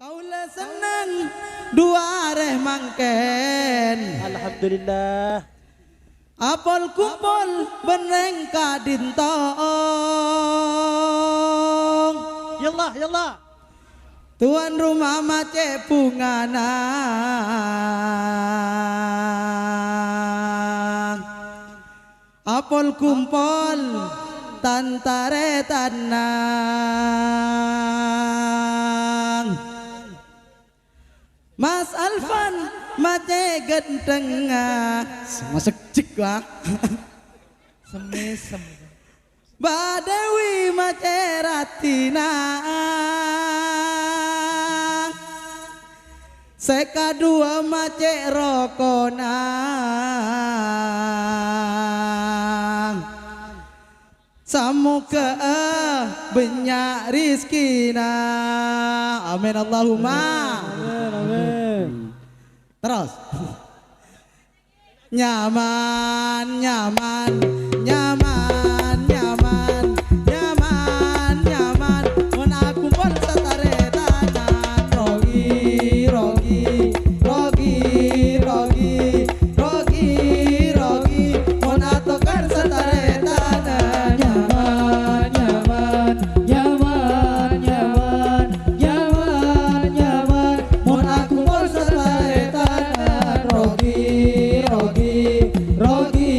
Kaula seneng dua areh mangken. Alhamdulillah. Apol kumpul beneng kadintong. Yallah, yallah. Tuan rumah mace bungana. Apol kumpul tantare tanang. Mas Alfan mace genteng masuk cik wah. Semesem. Mbak Dewi mace ratina. Seka dua mace rokona. Samuka banyak rizkina. Amin Allahumma. Amin. Terus nyaman, nyaman, nyaman, nyaman, nyaman, nyaman. Mun aku pun setare tanan. Rogi, rogi, rogi, rogi, rogi, rogi. Mun atokan setare tanan. Nyaman, nyaman, nyaman, nyaman, nyaman, nyaman. Mun aku pun setare tanan. Rogi, rogi, rogi,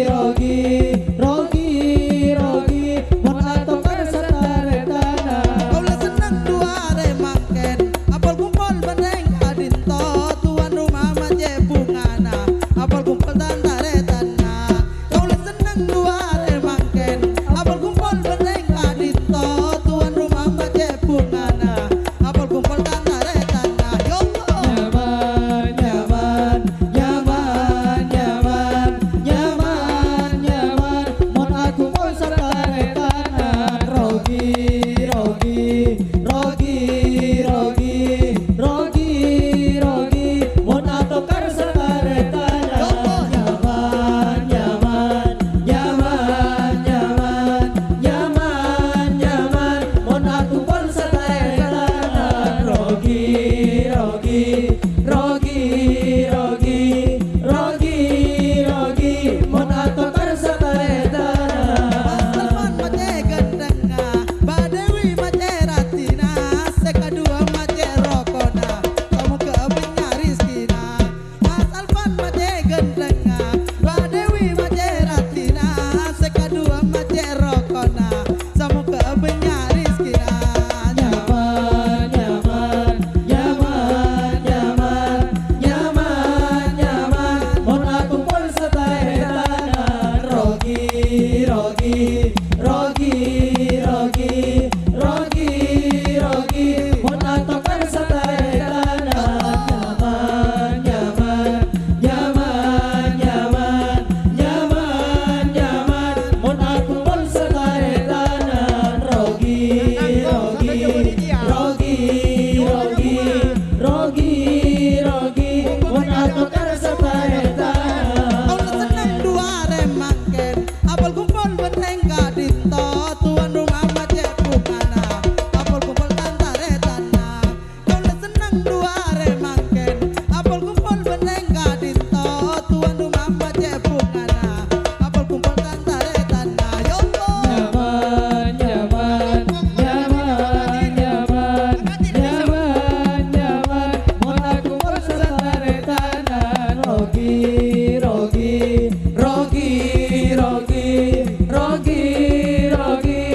rogi, rogi, rogi. Mun atokan setare tanan. Kaula seneng dua are mangken. Apel kumpul beneng kadinto. Tuan rumah mace bungana. Apel kumpul tantare tanah. Kaula seneng dua are mangken. Apel kumpul beneng kadinto. Tuan rumah mace bungana. Apel kumpul tantare tanah. Yo nyaman, nyaman, nyaman, nyaman, nyaman, nyaman. Mun aku pun setare tanah. Rogi, rogi, rogi, rogi, rogi, rogi. Mun atokan setare tanah. Nyaman, nyaman, nyaman, nyaman, nyaman, nyaman. Mun aku pun setare tanah. Rogi, rogi, rogi, rogi, rogi, rogi. Mun atokan setare tanah. Mas Alfan mace gendeng, Mbak Dewi mace ratina. Seka dua mace rokona. Kamu keabenya rizkina. Mas Alfan mace gendeng, Mbak Dewi mace ratina. Seka dua mace rokona. Kamu keabenya rizkina. Nyaman, nyaman, nyaman, nyaman, nyaman, nyaman. Mun aku pun setare tanah. Rogi, rogi, rogi, rogi, rogi, rogi. Mun atokan setare tanah. Nyaman, nyaman, nyaman, nyaman, nyaman, nyaman. Mun aku pun setare tanah. Rogi, rogi, rogi, rogi, rogi, rogi. Mun atokan setare tanah. Kaula seneng dua are mangken. Apel kumpul beneng kadinto. Tuan rumah mace bungana. Apel kumpul tantare tanah. Kaula seneng dua are mangken. Apel kumpul beneng kadinto. Tuan rumah mace bungana. Apel kumpul tantare tanah. Yo nyaman, nyaman, nyaman, nyaman, nyaman, nyaman. Mun aku pun setare tanah. Rogi, rogi, rogi, rogi, rogi, rogi.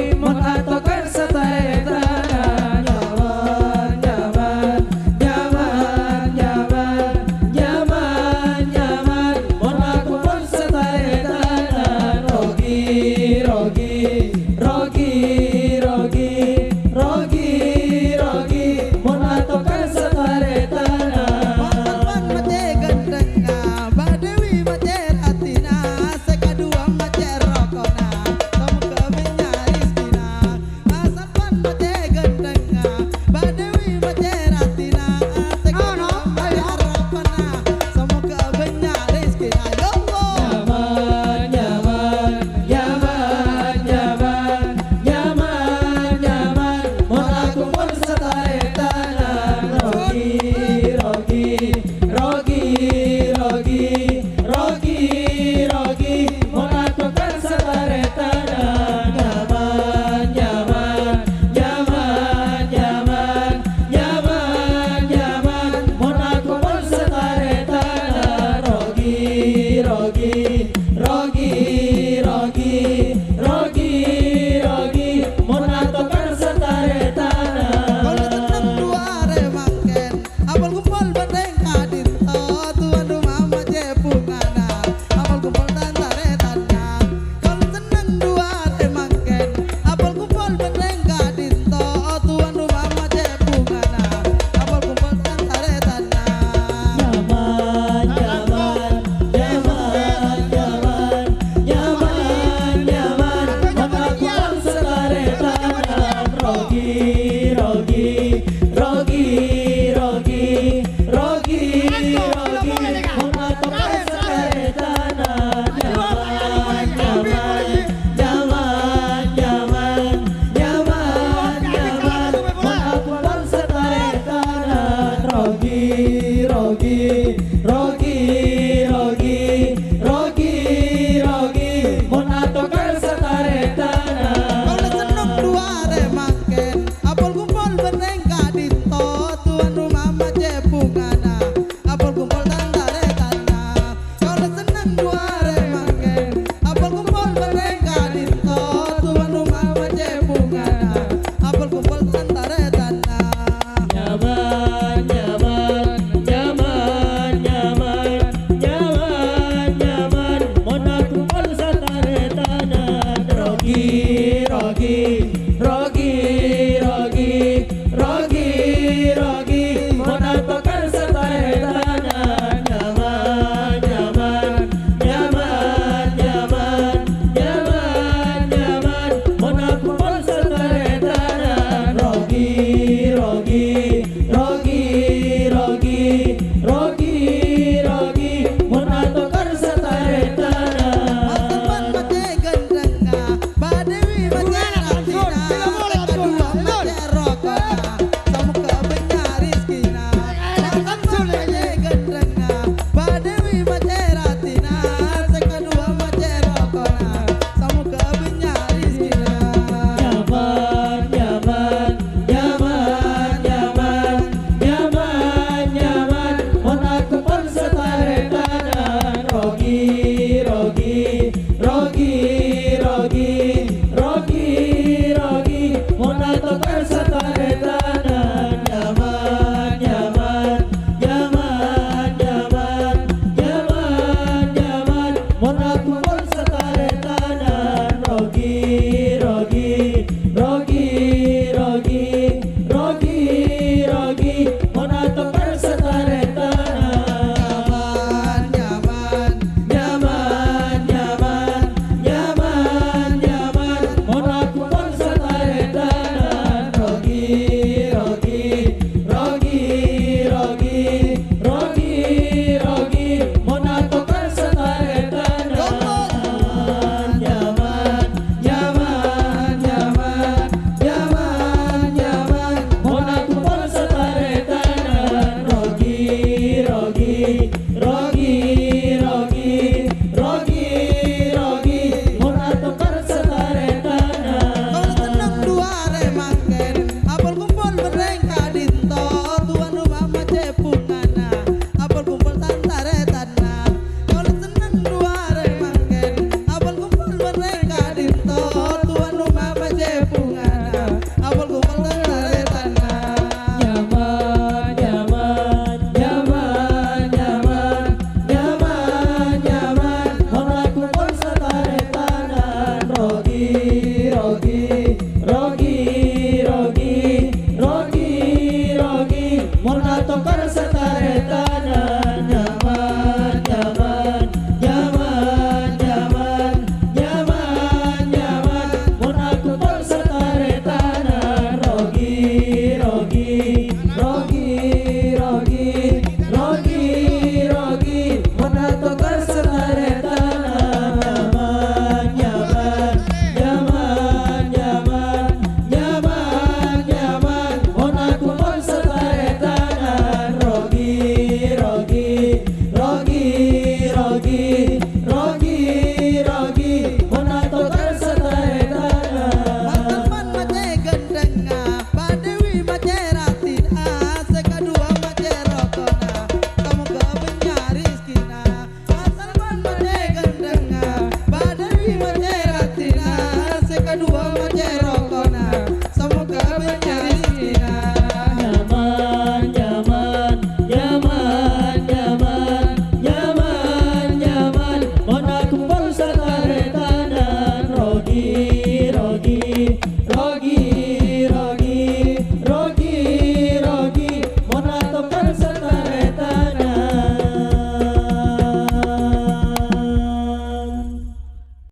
dua